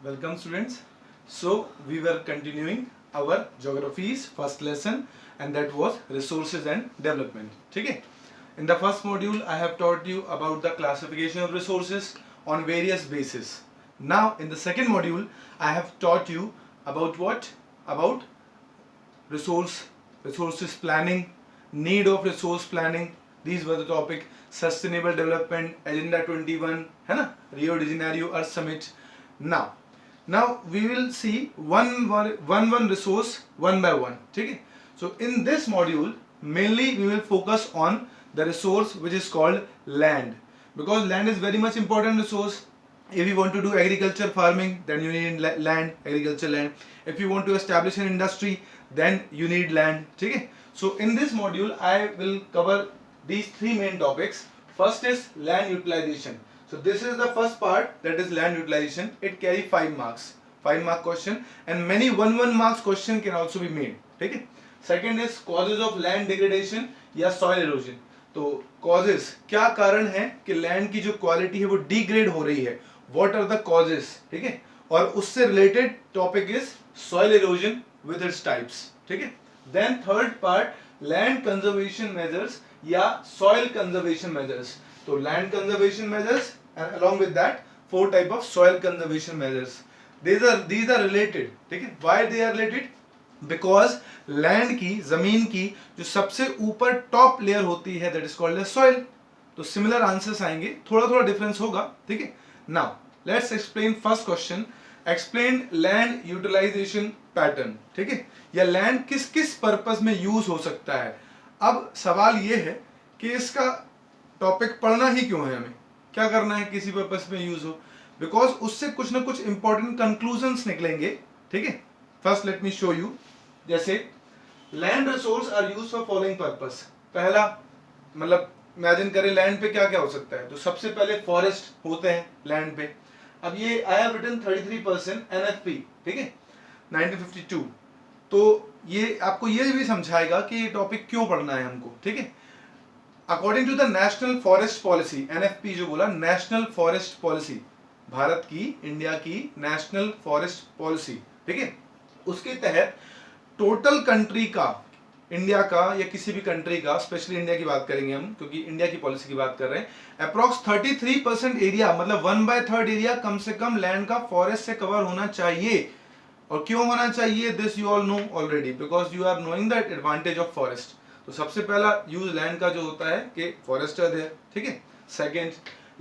Welcome students. So we were continuing our geography's first lesson and that was resources and development. Okay. In the first module I have taught you about the classification of resources on various bases. Now in the second module I have taught you about what? About resources planning, need of resource planning. These were the topic. Sustainable development, agenda 21 है ना, Rio de Janeiro Earth Summit. Now we will see one resource one by one. ठीक है. So in this module mainly we will focus on the resource which is called land, because land is very much important resource. If you want to do agriculture farming, then you need land, agriculture land. If you want to establish an industry, then you need land. Okay? So in this module I will cover these three main topics. First is land utilization. So this is the first part, that is land utilization. It carry 5 marks, 5 mark question, and many 1 marks question can also be made. Okay? Second is causes of land degradation या soil erosion. तो causes, क्या कारण है कि land की जो quality है वो डिग्रेड हो रही है, what are the causes. ठीक है. और उससे related topic is soil erosion with its types. ठीक है. Then third part, land conservation measures या soil conservation measures. तो land conservation measures and along with that 4 type of soil conservation measures. These are related. ठीक है. Why they are related? Because land की, जमीन की जो सबसे ऊपर टॉप लेयर होती है that is called as soil. तो सिमिलर आंसर्स आएंगे, थोड़ा थोड़ा डिफरेंस होगा. ठीक है. Now let's explain first question. Explain land utilization pattern. ठीक है. या लैंड किस किस पर्पस में यूज हो सकता है. अब सवाल ये है कि इसका टॉपिक पढ़ना ही क्यों है, हमें क्या करना है किसी पर्पस में यूज हो, बिकॉज उससे कुछ ना कुछ इंपॉर्टेंट कंक्लूजन्स निकलेंगे. ठीक है. First let me show you. जैसे land resource are use for following purpose. पहला मतलब इमेजिन करें लैंड पे क्या क्या हो सकता है. तो सबसे पहले फॉरेस्ट होते हैं लैंड पे. अब ये आई हैव रिटन 33% एनएफपी. ठीक है. 1952. तो ये आपको ये भी समझाएगा कि ये टॉपिक क्यों पढ़ना है हमको. ठीक है. According to the national forest policy, NFP जो बोला, नेशनल फॉरेस्ट पॉलिसी, भारत की, इंडिया की नेशनल फॉरेस्ट पॉलिसी. ठीक है. उसके तहत टोटल कंट्री का, इंडिया का या किसी भी कंट्री का, स्पेशली इंडिया की बात करेंगे हम क्योंकि इंडिया की पॉलिसी की बात कर रहे हैं, अप्रॉक्स 33% एरिया, मतलब 1/3 एरिया कम से कम लैंड का फॉरेस्ट से कवर होना चाहिए. और क्यों होना चाहिए, this you all know already, because you are knowing that advantage of forest. तो सबसे पहला यूज लैंड का जो होता है कि फॉरेस्ट है. ठीक है. Second,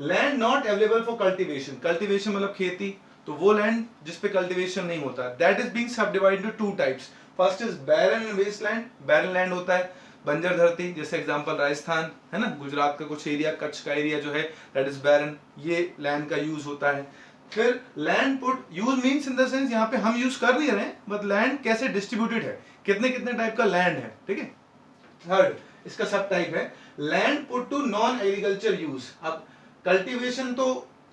land not available for cultivation. Cultivation मतलब खेती. तो वो लैंड जिसपे कल्टिवेशन नहीं होता, that is being subdivided into 2 types. First is barren and wasteland. Barren land होता है बंजर धरती, जैसे एग्जांपल राजस्थान है ना, गुजरात का कुछ एरिया, कच्छ का एरिया जो है दैट इज बैरन. ये लैंड का यूज होता है. फिर land put use means in the sense यहाँ पे हम यूज कर नहीं रहे हैं, बट लैंड कैसे डिस्ट्रीब्यूटेड है, कितने कितने टाइप का लैंड है. ठीक है. थर्ड इसका सब टाइप है land put to non agriculture use. अब कल्टीवेशन तो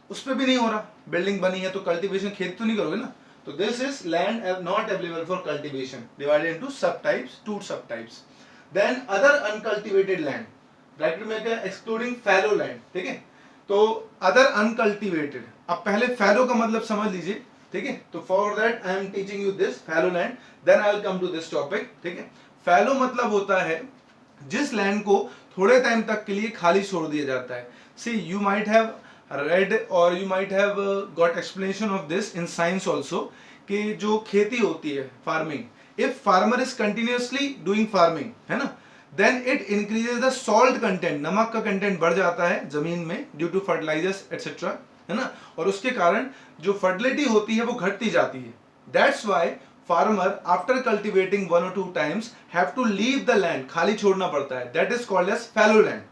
उस पर भी नहीं हो रहा, बिल्डिंग बनी है तो कल्टीवेशन खेत तो नहीं करोगे ना. तो this is land not available for cultivation, divided into sub types, 2 sub types. Then other uncultivated land, bracket में क्या, एक्सक्लूडिंग फैलो लैंड. ठीक है. तो अदर अनकल्टिवेटेड. अब पहले फैलो का मतलब समझ लीजिए. ठीक है. तो for that I am teaching you this fallow land, then I will come to this topic. ठीक है. फैलो मतलब होता है जिस लैंड को थोड़े टाइम तक के लिए खाली छोड़ दिया जाता है. See you might have read or you might have got explanation of this in science also, कि जो खेती होती है farming, if farmer is continuously doing farming है ना, then it increases the salt content, नमक का कंटेंट बढ़ जाता है जमीन में due to fertilizers etc. है ना, और उसके कारण जो फर्टिलिटी होती है वो घटती जाती है. That's why farmer after cultivating 1 or 2 times have to leave the land, खाली छोड़ना पड़ता है. That is called as fallow land.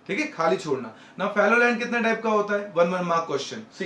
ठीक है. खाली छोड़ना. ना फैलो लैंड कितने टाइप का होता है, 1 mark question. See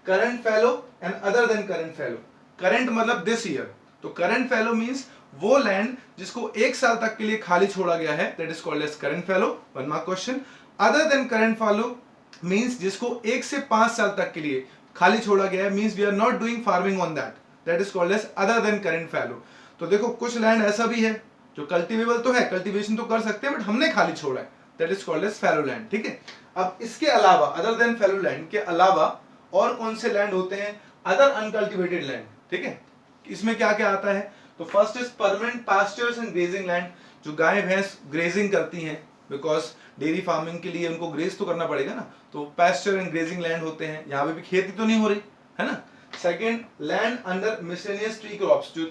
current fallow and other than current fallow. Current मतलब दिस ईयर. तो करंट फैलो मींस वो लैंड जिसको 1 साल तक के लिए खाली छोड़ा गया है, that is called as current fallow, 1 mark question. Other than current fallow means जिसको 1 से 5 साल तक के लिए खाली छोड़ा गया है, means we are not doing farming on that, that is called as other than current fallow. तो देखो कुछ लैंड ऐसा भी है जो कल्टिवेबल तो है, कल्टीवेशन तो कर सकते हैं, बट हमने खाली छोड़ा है, that is called as fallow land. ठीक है. अब इसके अलावा, अदर देन फैलो लैंड के अलावा और कौन से लैंड होते हैं, अदर अनकल्टिवेटेड लैंड, ठीक है। इसमें क्या क्या आता है, तो first is permanent pastures and grazing land, जो गाय भैंस ग्रेजिंग करती हैं, बिकॉज डेयरी फार्मिंग के लिए उनको ग्रेज तो करना पड़ेगा ना, तो पास्चर एंड ग्रेजिंग लैंड होते हैं, यहाँ पे भी खेती तो नहीं हो रही है ना। Second, land under miscellaneous tree crops, जो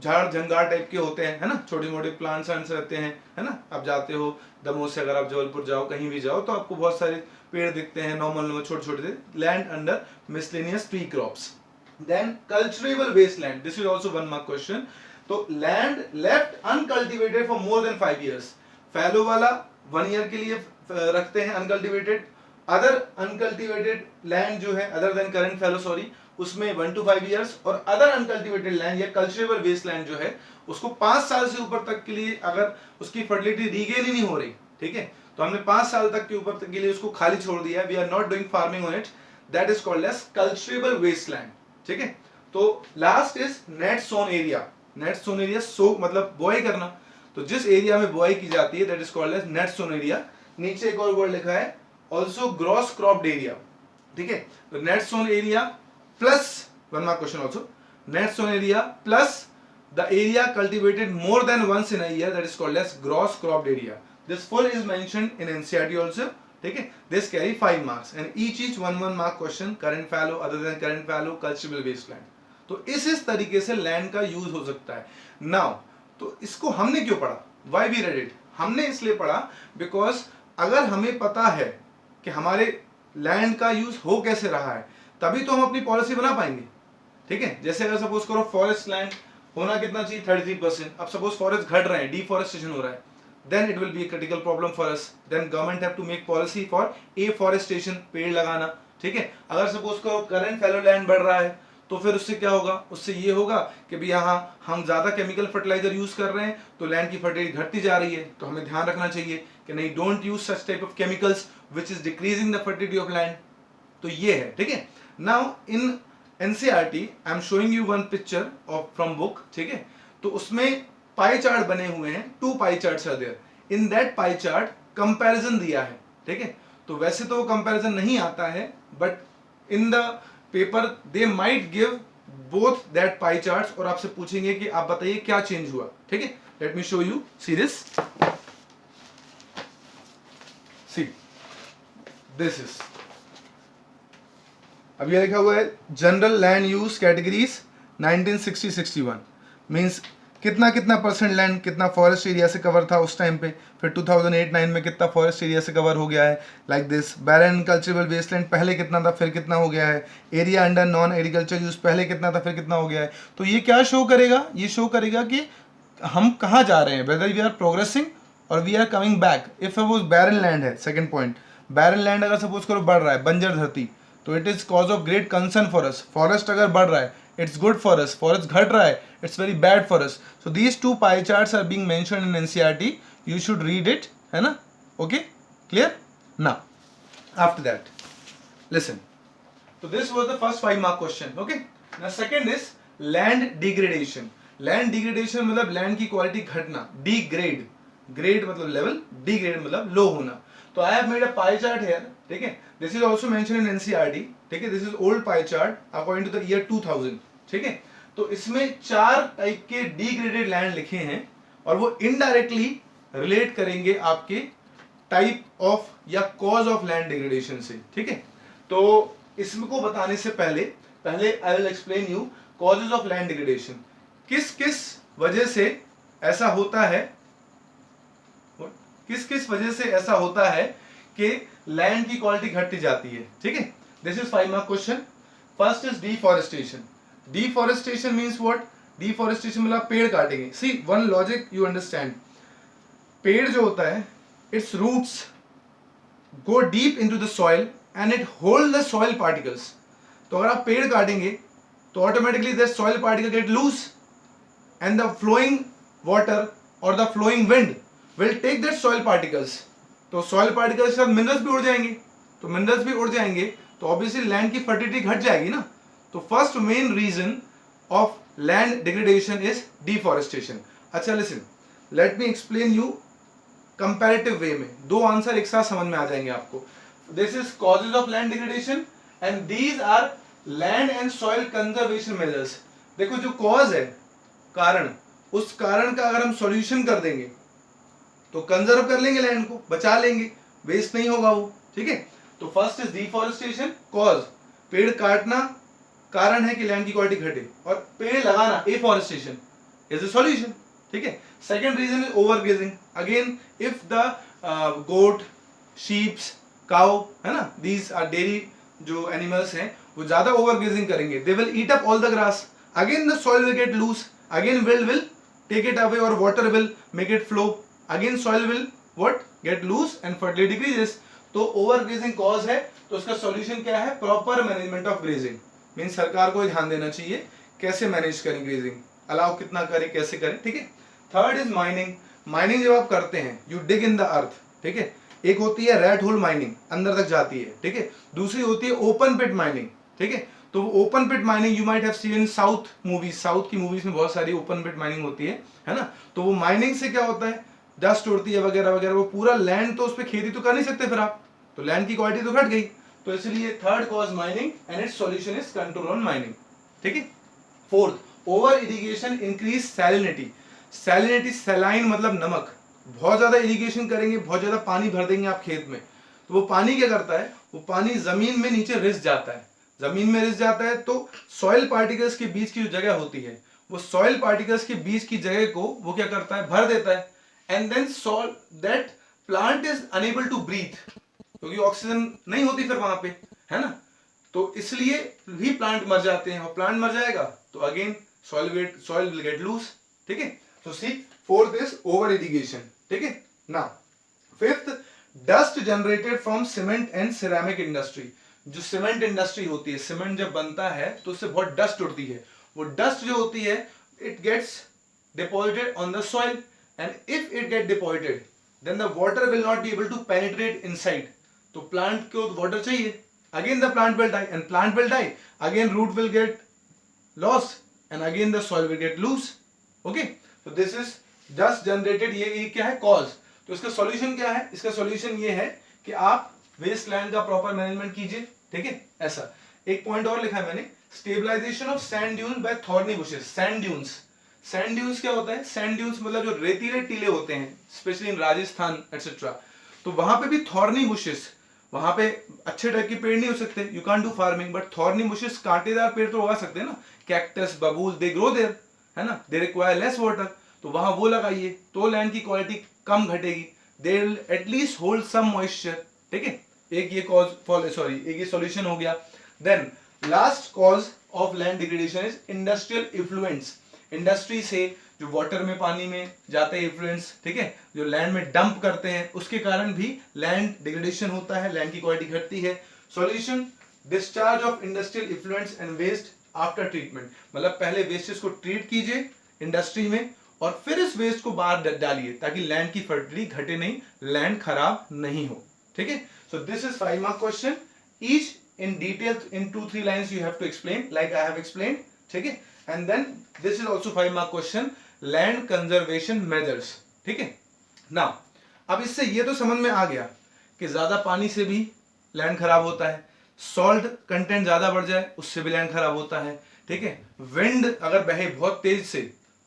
झाड़ झंगार टाइप के होते हैं, है ना, छोटे मोटे प्लांट्स रहते हैं, है ना। आप जाते हो दमोह से, अगर आप जबलपुर जाओ, कहीं भी जाओ, तो आपको बहुत सारे पेड़ दिखते हैं, नॉर्मल छोटे छोटे, land under miscellaneous tree crops. Then culturable waste land, this is also one mark question. तो land left uncultivated for more than 5 years, fallow वाला 1 year के लिए रखते हैं अनकल्टिवेटेड, अदर अनकल्टिवेटेड लैंड जो है अदर देन करंट फैलो, sorry, उसमें 1 to 5 years, और अदर अनकल्टिवेटेड लैंड या कल्चरेबल वेस्ट लैंड जो है उसको 5 साल से ऊपर तक के लिए, अगर उसकी फर्टिलिटी रीगेन ही नहीं हो रही, ठीक है, तो हमने 5 साल तक के ऊपर तक के लिए उसको खाली छोड़ दिया, we are not doing farming on it, that is called as culturable waste land, ठीक है। तो last is net sown area, net sown area, so मतलब बुआई करना, तो जिस एरिया में बुआई की जाती है that is called as net sown area. नीचे एक और वर्ड लिखा है ऑल्सो ग्रॉस क्रॉप्ड एरिया, ठीक है। तो net sown area plus, one mark question also, net sown area plus the area cultivated more than once in a year, that is called as gross cropped area. This full is mentioned in NCERT also, ठीक है। This carry 5 marks and each 1 mark question, current fallow, other than current fallow, culturable wasteland. तो इस तरीके से land का use हो सकता है। नाउ, तो इसको हमने क्यों पढ़ा, व्हाई वी रेड इट, हमने इसलिए पढ़ा बिकॉज अगर हमें पता है कि हमारे लैंड का यूज हो कैसे रहा है, तभी तो हम अपनी पॉलिसी बना पाएंगे, ठीक है। जैसे अगर सपोज करो फॉरेस्ट लैंड होना कितना चाहिए, 33%, अब सपोज फॉरेस्ट घट रहे हैं, डिफॉरेस्टेशन हो रहा है, then it will be a critical problem for us, then government have to make policy for afforestation, पेड़ लगाना, ठीक है। अगर सपोज करो करंट फैलो लैंड बढ़ रहा है, तो फिर उससे क्या होगा, उससे ये होगा कि भी यहाँ हम ज्यादा केमिकल फर्टिलाइजर यूज कर रहे हैं, तो लैंड की फर्टिलिटी घटती जा रही है, तो हमें ध्यान रखना चाहिए कि नहीं, don't use such type of chemicals which is decreasing the fertility of land. तो ये है, ठीक है। Now in NCERT I am showing you one picture of from book, ठीक है। तो उसमें पाई चार्ट बने हुए हैं, 2 pie charts are there, in that pie chart comparison दिया है, ठीक है। तो वैसे तो वो कंपैरिजन नहीं आता है, but in the paper they might give both that pie charts, और आपसे पूछेंगे कि आप बताइए क्या चेंज हुआ, ठीक है। Late me show you, see this, see this is, अब ये लिखा हुआ है general land use categories 1960-61, means कितना कितना परसेंट लैंड कितना फॉरेस्ट एरिया से कवर था उस टाइम पे, फिर 2008-9 में कितना फॉरेस्ट एरिया से कवर हो गया है, like this. Barren culturable wasteland पहले कितना था, फिर कितना हो गया है, area under non agriculture use पहले कितना था, फिर कितना हो गया है। तो ये क्या शो करेगा, ये शो करेगा कि हम कहाँ जा रहे हैं, वेदर वी आर प्रोग्रेसिंग और we are coming back. If suppose barren land है, सेकंड पॉइंट, बैरन लैंड अगर सपोज करो बढ़ रहा है, बंजर धरती, तो it is cause of great concern for us. Forest अगर बढ़ रहा है, it's good for us, forest घट रहा है, it's very bad for us. So these 2 pie charts are being mentioned in NCERT, you should read it, है ना, okay, clear? Now after that listen, so this was the first 5 mark question, okay. Now second is land degradation. Land degradation मतलब land की quality घटना, degrade, grade मतलब level, degrade मतलब low होना। तो I have made a pie chart here, ठीक है, this is also mentioned in NCERT, ठीक है, this is old pie chart according to the year 2000, ठीक है। तो इसमें 4 टाइप के डिग्रेडेड लैंड लिखे हैं, और वो इनडायरेक्टली रिलेट करेंगे आपके टाइप ऑफ या कॉज ऑफ लैंड डिग्रेडेशन से, ठीक है। तो इसको बताने से पहले आई will explain you causes of land degradation, किस किस वजह से ऐसा होता है, किस किस वजह से ऐसा होता है कि लैंड की क्वालिटी घटती जाती है, ठीक है। This is 5 mark question. First is deforestation. Deforestation means what? Deforestation मतलब पेड़ काटेंगे। See one logic you understand. पेड़ जो होता है, its roots go deep into the soil and it hold the soil particles. तो अगर आप पेड़ काटेंगे, तो automatically the soil particle get loose and the flowing water or the flowing wind will take that soil particles. तो soil particles के साथ minerals भी उड़ जाएंगे, तो minerals भी उड़ जाएंगे, तो ऑब्वियसली लैंड की फर्टिलिटी घट जाएगी ना। तो first main reason of land degradation is deforestation. अच्छा listen, let me explain you comparative way में, 2 आंसर एक साथ समझ में आ जाएंगे आपको। This is causes of land degradation and these are land and soil conservation measures, देखो जो कॉज है, कारण, उस कारण का अगर हम सॉल्यूशन कर देंगे तो कंजर्व कर लेंगे, लैंड को बचा लेंगे, वेस्ट नहीं होगा वो, ठीक है। तो फर्स्ट इज डिफॉरेस्टेशन, कॉज, पेड़ काटना कारण है कि लैंड की क्वालिटी घटे, और पेड़ लगाना, एफॉरेस्टेशन इज अ सॉल्यूशन, ठीक है। Second reason is overgrazing, again if the goat, sheeps, cow, है ना, दीज आर डेयरी जो एनिमल्स हैं, वो ज्यादा ओवरग्रेजिंग करेंगे, they will eat up all the grass, again the soil will get loose, again will take it away, or water will make it flow, again soil will what get loose and fertility decreases. तो overgrazing cause है, तो उसका solution क्या है, proper management of grazing, means सरकार को ध्यान देना चाहिए कैसे मैनेज करें ग्रेजिंग, अलाउ कितना करें, कैसे करें, ठीक है। थर्ड इज माइनिंग, माइनिंग जब आप करते हैं you dig in the earth, ठीक है, एक होती है रेड होल माइनिंग, अंदर तक जाती है, ठीक है, दूसरी होती है ओपन पिट माइनिंग, ठीक है। तो open pit mining you might have seen in south movies, south की मूवीज में बहुत सारी ओपन पिट माइनिंग होती है ना। तो वो माइनिंग से क्या होता है, डस्ट उड़ती है वगैरह वगैरह, वो पूरा लैंड, तो उस पर खेती तो कर नहीं सकते फिर आप, तो लैंड की क्वालिटी तो घट गई, तो इसलिए third cause mining and it's solution is control on mining, ठीक है। Fourth, over irrigation increase salinity, salinity saline मतलब नमक, बहुत ज्यादा इरिगेशन करेंगे, बहुत ज्यादा पानी भर देंगे आप खेत में, तो वो पानी क्या करता है, वो पानी जमीन में नीचे रिस जाता है, जमीन में रिस जाता है, तो सॉइल पार्टिकल्स के बीच की जो जगह होती है, वो सॉइल पार्टिकल्स के बीच की जगह को वो क्या करता है, भर देता है, and then soil that plant is unable to breathe, क्योंकि ऑक्सीजन नहीं होती फिर वहां पे, है ना, तो इसलिए भी प्लांट मर जाते हैं, और प्लांट मर जाएगा तो again soil will get loose, ठीक है। तो see fourth is over irrigation, ठीक है। Now fifth, dust generated from cement and ceramic industry, जो सीमेंट इंडस्ट्री होती है, सीमेंट जब बनता है तो उससे बहुत डस्ट उड़ती है, वो डस्ट जो होती है it gets deposited on the soil, and if it get deposited then the water will not be able to penetrate inside, तो प्लांट को वाटर चाहिए, again the plant will die, and plant will die, again root will get lost, and again the soil will get loose, okay। so this is dust generated, ये क्या है, cause। तो इसका solution क्या है, इसका सॉल्यूशन ये है कि आप वेस्ट लैंड का प्रॉपर मैनेजमेंट कीजिए, ठीक है। ऐसा एक पॉइंट और लिखा है मैंने, stabilisation of sand dunes by thorny bushes, sand dunes, sand dunes क्या होता है, सैंड ड्यून्स मतलब जो रेतीले टीले होते हैं, स्पेशली इन राजस्थान एटसेट्रा, तो वहां पे भी थॉर्नी बुशेस, वहां पे अच्छे टाइप के पेड़ नहीं हो सकते, you can't do farming, but thorny bushes कांटेदार पेड़ तो उगा सकते हैं ना, कैक्टस, बबूल, दे ग्रो देयर, है ना, दे रिक्वायर लेस वाटर, तो वहां वो लगाइए, तो लैंड की क्वालिटी कम घटेगी, they will at least hold some moisture, ठीक है। एक ये कॉज, सॉरी एक ये सॉल्यूशन हो गया। Then last cause of land degradation is industrial effluents, industry से जो वाटर में, पानी में जाते हैं इफ्लुएंस, ठीक है, जो लैंड में डंप करते हैं, उसके कारण भी लैंड डिग्रेडेशन होता है, लैंड की क्वालिटी घटती है। Solution, discharge of industrial effluents and waste after treatment, मतलब पहले वेस्टेज को ट्रीट कीजिए इंडस्ट्री में, और फिर इस वेस्ट को बाहर डालिए, ताकि लैंड की फर्टिलिटी घटे नहीं, लैंड खराब नहीं हो, ठीक है। So this is 5 mark question, each in detail in 2-3 lines you have to explain like I have explained, ठीक है। and then this is also 5 mark question, land conservation measures, ठीक है। now अब इससे ये तो समझ में आ गया कि ज्यादा पानी से भी लैंड खराब होता है, सॉल्ट कंटेंट ज्यादा बढ़ जाए उससे भी लैंड खराब होता है, ठीक है। विंड अगर बहे बहुत तेज से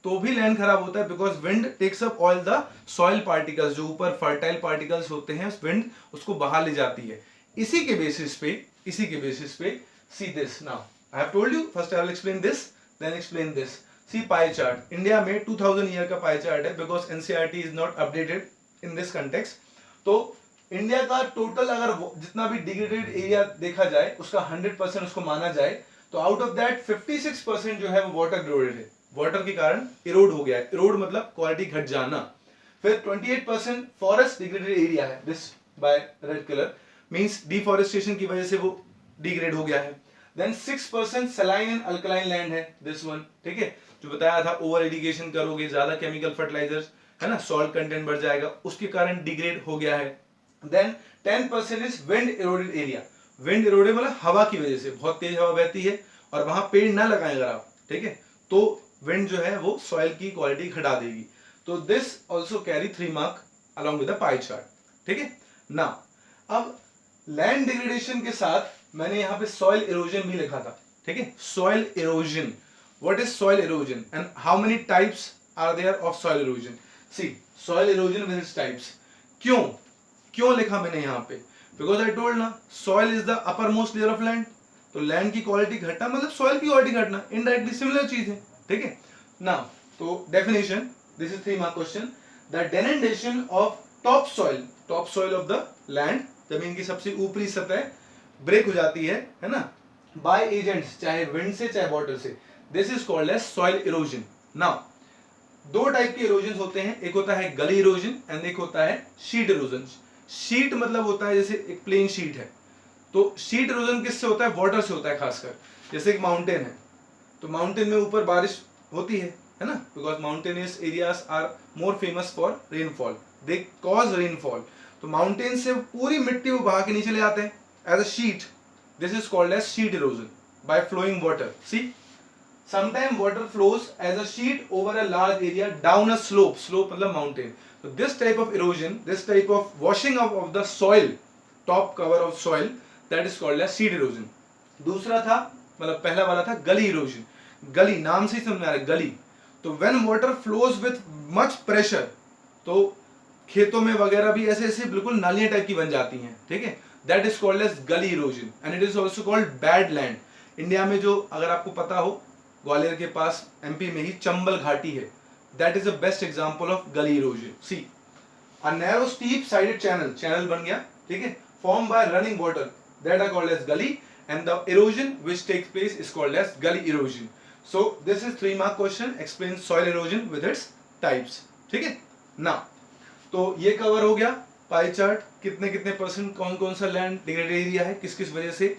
तो भी लैंड खराब होता है, because wind takes up all the soil particles, जो ऊपर फर्टाइल पार्टिकल्स होते हैं, विंड उसको बहा ले जाती है। इसी के बेसिस पे see this, now I have told you, first I will explain this then explain this. See pie chart, India में 2000 ईयर का पाई चार्ट है, because NCERT is not updated in this context. तो India का total अगर जितना भी degraded area देखा जाए उसका 100% उसको माना जाए, तो आउट ऑफ दैट 56% जो है वो वाटर ग्रोडेड है, वाटर के कारण इरोड हो गया है, इरोड मतलब क्वालिटी घट जाना। फिर 28% फॉरेस्ट डिग्रेडेड एरिया है, this by red colour means deforestation की वजह से वो डिग्रेड हो गया है। Then 6% saline and alkaline land है, दिस वन, ठीक है, जो बताया था ओवर इरिगेशन करोगे, ज्यादा केमिकल फर्टिलाइजर्स, है ना, सॉल्ट कंटेंट बढ़ जाएगा, उसके कारण डिग्रेड हो गया है। Then 10% is wind eroded area, wind eroded मतलब हवा की वजह से, बहुत तेज हवा बहती है और वहां पेड़ ना लगाएं अगर आप, ठीक है, तो विंड जो है वो सॉइल की क्वालिटी घटा देगी। तो this also carry 3 mark along with the pie chart, ठीक है ना। अब लैंड डिग्रेडेशन के साथ मैंने यहाँ पे सॉइल इरोजन भी लिखा था, ठीक है, soil erosion. What is soil erosion and how many types are there of soil erosion? See, soil erosion with its types. क्यों क्यों लिखा मैंने यहाँ पे? बिकॉज आई टोल्ड ना, soil is the uppermost layer of land. तो land की quality घटना मतलब सॉइल की क्वालिटी घटना, इनडायरेक्टली सिमिलर चीज है. ठीक है ना. तो definition, this is 3 mark question. The denudation of top soil of the land, जमीन की सबसे ऊपरी सतह ब्रेक हो जाती है ना, बाय एजेंट्स, चाहे विंड से चाहे वाटर से. This is called as soil erosion. Now 2 type के इरोजन होते हैं, एक होता है गली इरोजन एंड एक होता है शीट इरोजन. शीट मतलब होता है जैसे एक प्लेन शीट है. तो शीट इरोजन किससे होता है? वाटर से होता है. खासकर जैसे एक माउंटेन है, तो माउंटेन में ऊपर बारिश होती है ना, because mountainous areas are more famous for rainfall, they cause rainfall. तो माउंटेन से पूरी मिट्टी वो बहा के नीचे ले आते हैं as a sheet. This is called as sheet erosion by flowing water. See, sometimes water flows as a sheet over a large area down a slope मतलब mountain. So this type of erosion, this type of washing up of the soil, top cover of soil, that is called as sheet erosion. दूसरा था, मतलब पहला वाला था गली erosion. गली नाम से ही समझ में आ रहा है, गली. तो when water flows with much pressure, तो खेतों में वगैरह भी ऐसे ऐसे बिल्कुल नालियां टाइप की बन जाती हैं. ठीक है, that is called as gully erosion and it is also called bad land. India में जो, अगर आपको पता हो, ग्वालियर के पास एमपी में ही चंबल घाटी है, that is the best example of gully erosion. See, a narrow steep sided channel बन गया. ठीक है, form by running water, that are called as gully and the erosion which takes place is called as gully erosion. So this is 3 mark question, explain soil erosion with its types. ठीक है ना. तो ये cover हो गया pie chart, कितने कितने percent कौन कौन सा लैंड डिग्रेडेड एरिया है, किस किस वजह से,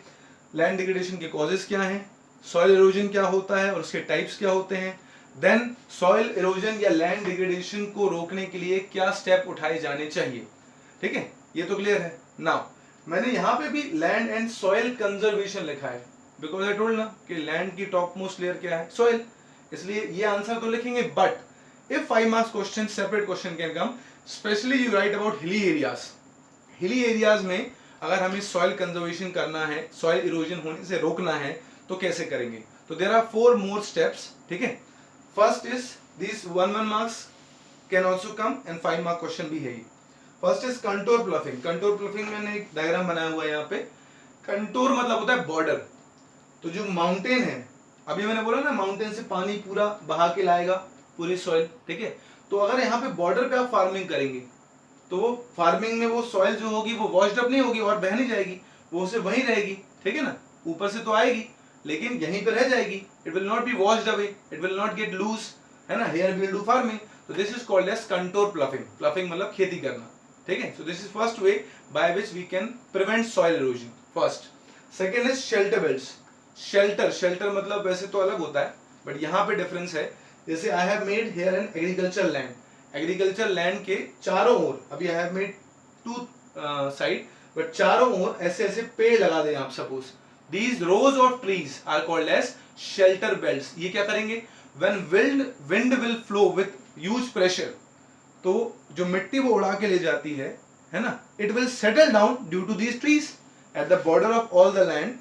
लैंड डिग्रेडेशन के कॉजेस क्या हैं, सॉइल इरोजन क्या होता है और उसके टाइप्स क्या होते हैं, देन सॉइल इरोजन या लैंड डिग्रेडेशन को रोकने के लिए क्या स्टेप उठाए जाने चाहिए. ठीक है, ये तो क्लियर है. नाउ मैंने यहाँ पे भी लैंड एंड सॉइल कंजर्वेशन लिखा है, बिकॉज आई टोल्ड ना कि लैंड की टॉप मोस्ट लेयर क्या है, सॉइल. इसलिए ये आंसर तो लिखेंगे, but if 5 marks question, separate question can come, specially you right about hilly areas. Hilly areas में अगर हमें सॉइल कंजर्वेशन करना है, सॉइल इरोजन होने से रोकना है, तो कैसे करेंगे? तो देयर आर 4 मोर स्टेप्स. ठीक है, first is this 1 marks can also come and 5 mark question भी है. First is contour ploughing. Contour ploughing मैंने एक डायग्राम बनाया हुआ है यहाँ पे. कंटूर मतलब होता है बॉर्डर. तो जो माउंटेन है, अभी मैंने बोला ना माउंटेन से पानी पूरा बहा के लाएगा पूरी सॉइल. ठीक है, तो अगर यहाँ पे बॉर्डर पे आप फार्मिंग करेंगे, तो वो फार्मिंग में वो सॉइल जो होगी वो वॉश्ड अप नहीं होगी और बह नहीं जाएगी, वो उसे वहीं रहेगी. ठीक है ना, ऊपर से तो आएगी लेकिन यहीं पे रह जाएगी. It will not be washed away, it will not get loose, है ना. Here we will do farming. तो this is called as contour ploughing. Ploughing मतलब खेती करना. ठीक है, so this is first way by which we can prevent soil erosion. First. Second is shelter belts. Shelter मतलब वैसे तो अलग होता है, बट यहाँ पे डिफरेंस है. जैसे I have made here an agriculture land. Agriculture land के चारों ओर, अभी I have made 2 side, but चारों ओर ऐसे ऐसे पेड़ लगा दें आप. Suppose these rows of trees are called as shelter belts. ये क्या करेंगे? when wind will flow with huge pressure, तो जो मिट्टी वो उड़ा के ले जाती है ना, it will settle down due to these trees. at the border of all the land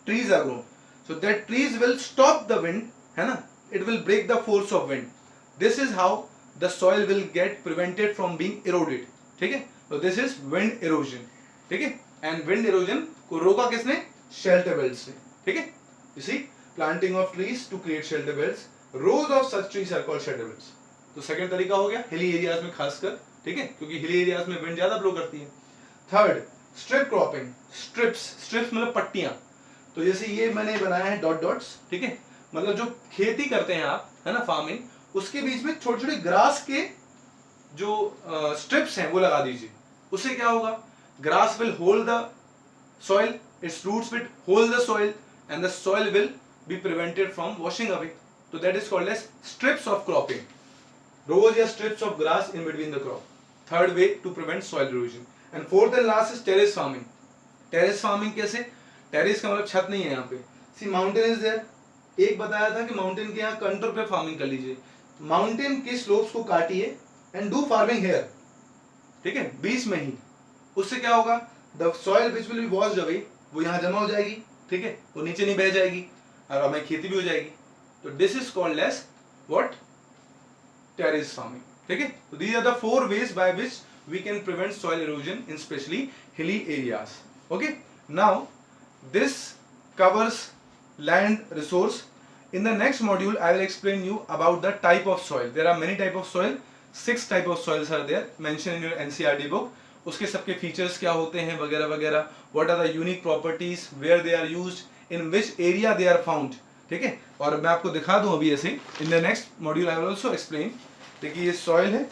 trees are grown, so that trees will stop the wind, है ना, it will break the force of wind. this is how the soil will get prevented from being eroded. ठीक है, so this is wind erosion. ठीक है, and wind erosion को रोका किसने? Shelter belts से. ठीक है, you see, planting of trees to create shelter belts, rows of such trees are called shelter belts. तो सेकंड तरीका हो गया हिली एरियाज में खासकर. ठीक है, क्योंकि हिली एरियाज में विंड ज्यादा ब्लो करती है. Third, strip cropping. स्ट्रिप्स मतलब पट्टियां. तो जैसे ये मैंने बनाया है डॉट डॉट्स. ठीक है, मतलब जो खेती करते हैं आप, है ना, फार्मिंग, उसके बीच में छोटे छोटे ग्रास के जो स्ट्रिप्स हैं वो लगा दीजिए. उससे क्या होगा? Grass will hold the soil, its roots will hold the soil and the soil will be prevented from washing away. So that is called as strips of cropping. Rows or strips of grass in between the crop. Third way to prevent soil erosion. And fourth and last is terrace farming. Terrace farming कैसे? Terrace का मतलब छत नहीं है यहाँ पे. See, mountain is there. एक बताया था कि mountain के यहाँ कंटूर पे farming कर लीजिए. Mountain के slopes को काटिए and do farming here. ठीक है, बीच में ही. उससे क्या होगा? The soil which will be washed away, वो यहाँ जमा हो जाएगी. ठीक है, वो नीचे नहीं बह जाएगी. और हमारी खेती भी हो जाएगी. तो this is called as what, terrace farming. ठीक है. तो these are the 4 ways by which we can prevent soil erosion in especially hilly areas. Okay. Now this covers land resource. In the next module I will explain you about the type of soil. There are many type of soil. 6 type of soils are there mentioned in your NCERT book. उसके सबके features क्या होते हैं वगैरह वगैरह. What are the unique properties, where they are used, in which area they are found. ठीक है. और मैं आपको दिखा दूं अभी ऐसे. In the next module I will also explain. देखिए ये सॉइल है.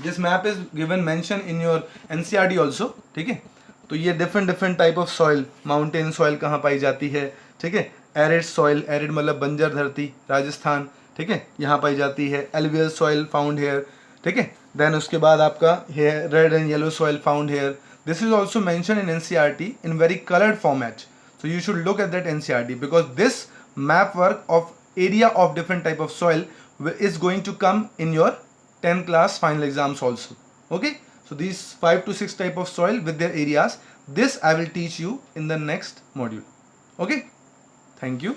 This map is given mention in your NCERT also. ठीक है. तो ये different type of soil. Mountain soil कहाँ पाई जाती है. ठीक है. एरिड सॉइल, एरिड मतलब बंजर धरती, राजस्थान. ठीक है. यहाँ पाई जाती है. Alluvial soil found here. ठीक है. देन उसके बाद आपका here red and yellow soil found here. This is also mention in NCERT in very coloured format. So you should look at that NCERT because this map work of area of different type of soil is going to come in your 10th class final exams also. Okay. So these 5 to 6 type of soil with their areas, this I will teach you in the next module. Okay. Thank you.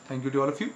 Thank you to all of you.